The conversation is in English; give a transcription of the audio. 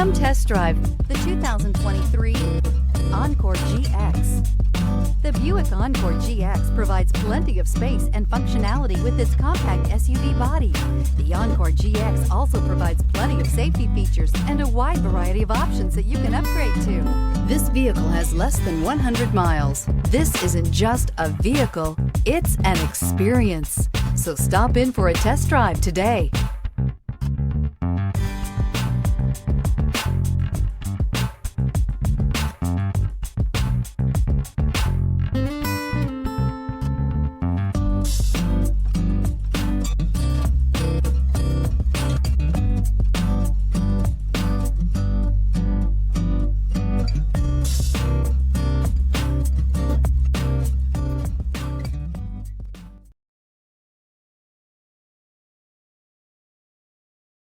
Come test drive the 2023 Encore GX. The Buick Encore GX provides plenty of space and functionality with its compact SUV body. The Encore GX also provides plenty of safety features and a wide variety of options that you can upgrade to. This vehicle has less than 100 miles. This isn't just a vehicle, it's an experience. So stop in for a test drive today.